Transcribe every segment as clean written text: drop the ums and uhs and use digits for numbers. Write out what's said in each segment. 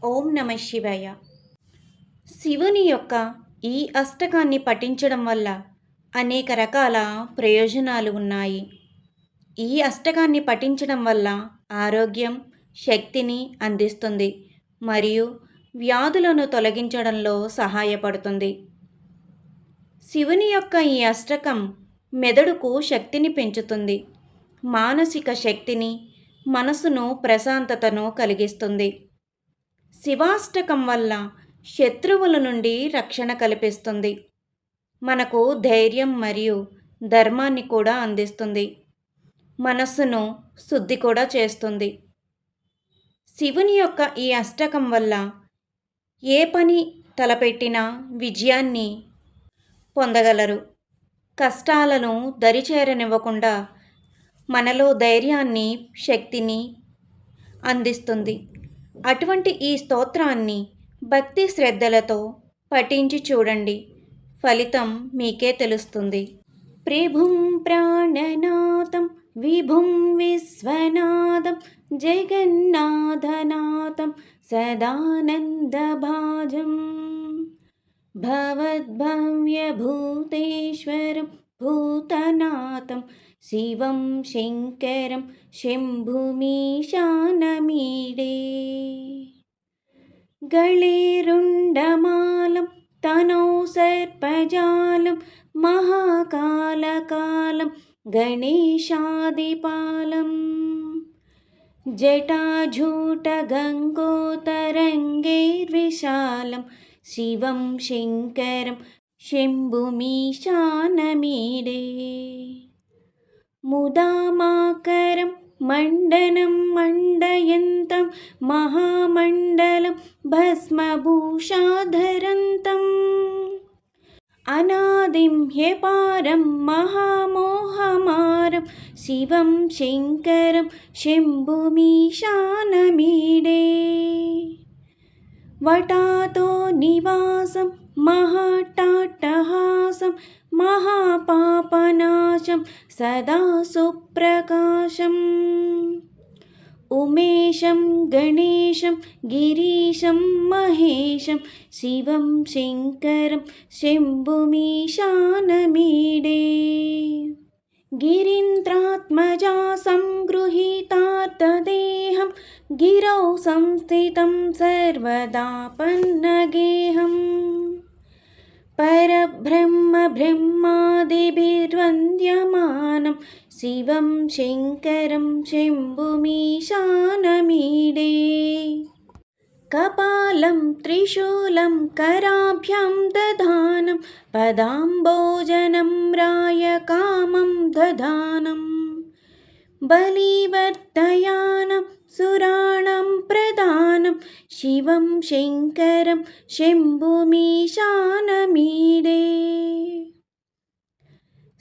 ఓం నమ శివాయ. శివుని యొక్క ఈ అష్టకాన్ని పఠించడం వల్ల అనేక రకాల ప్రయోజనాలు ఉన్నాయి. ఈ అష్టకాన్ని పఠించడం వల్ల ఆరోగ్యం, శక్తిని అందిస్తుంది మరియు వ్యాధులను తొలగించడంలో సహాయపడుతుంది. శివుని యొక్క ఈ అష్టకం మెదడుకు శక్తిని పెంచుతుంది, మానసిక శక్తిని, మనసును ప్రశాంతతను కలిగిస్తుంది. శివాష్టకం వల్ల శత్రువుల నుండి రక్షణ కల్పిస్తుంది, మనకు ధైర్యం మరియు ధర్మాన్ని కూడా అందిస్తుంది, మనస్సును శుద్ధి కూడా చేస్తుంది. శివుని యొక్క ఈ అష్టకం వల్ల ఏ పని తలపెట్టినా విజయాన్ని పొందగలరు. కష్టాలను దరిచేరనివ్వకుండా మనలో ధైర్యాన్ని, శక్తిని అందిస్తుంది. అటువంటి ఈ స్తోత్రాన్ని భక్తి శ్రద్ధలతో పఠించి చూడండి, ఫలితం మీకే తెలుస్తుంది. ప్రభుం ప్రాణనాథం విభుం విశ్వనాథం జగన్నాథనాథం సదానందభాజం భవద్భవ్యభూతేశ్వరం భూతనాథం శివం శంకరం శంభుమీశానమీడే గళేరుండమాలం తనౌ సర్పజాలం మహాకాలకాలం గణేశాదిపాలం జటాజూటగంగోతరంగైర్విశాలం శివం శంకరం శంభుమీశానమీడే ముదామాకరం మండనం మండయంతం మహామండలం భస్మభూషాధరంతం అనాదిం హ్యపారం మహామోహమారం శివం శంకరం శంభుమీశానమీడే వటాతో నివాసం మహాటాట్టహాసం మహాపాపనాశం సదా సుప్రకాశం ఉమేశం గణేశం గిరీశం మహేశం శివం శంకరం శంభుమీశానమీడే గిరీంద్రాత్మజా సంగృహీతార్థదేహం గిరౌ సంస్థితం సర్వదా పన్నగేహం పరబ్రహ్మ బ్రహ్మాదిభిర్వంద్యమానం శివం శంకరం శంభుమీశానమీడే కపాలం త్రిశూలం కరాభ్యాం దధానం పదాంబోజనం రాయకామం దధానం బలివర్ధయానం సురాణం ప్రదానం శివం శంకరం శంభుమీశానమీడే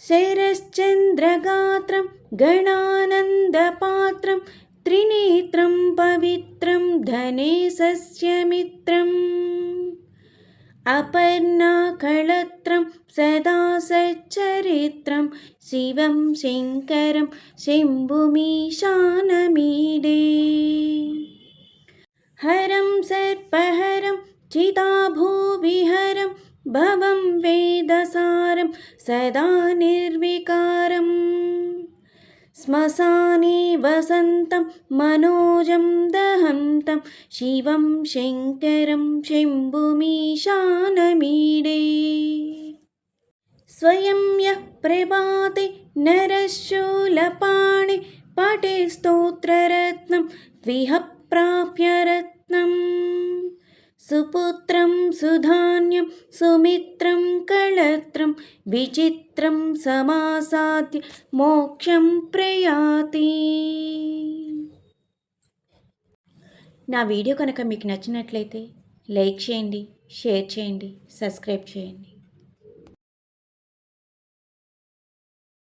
శరశ్చంద్రగాత్రం గణానందపాత్రం త్రినేత్రం పవిత్రం ధనేశస్యమిత్రం అపర్ణాకళత్రం సదా సచ్చరిత్రం శివం శంకరం శంభుమీశానమీడే హరం సర్పహరం చితాభూవిహరం భవం వేదసారం సదా నిర్వికారం శ్మశానే వసంతం మనోజం దహంతం శివం శంకరం శంభుమీశానమీడే స్వయం యః ప్రభాతే నరశూలపాణి పఠే స్తోత్రరత్నం విహ ప్రాప్య రత్నం సుపుత్రం సుధాన్యం సుమిత్రం కళత్రం విచిత్రం సమాసాద్య మోక్షం ప్రయాతి. నా వీడియో కనుక మీకు నచ్చినట్లయితే లైక్ చేయండి, షేర్ చేయండి, సబ్స్క్రైబ్ చేయండి.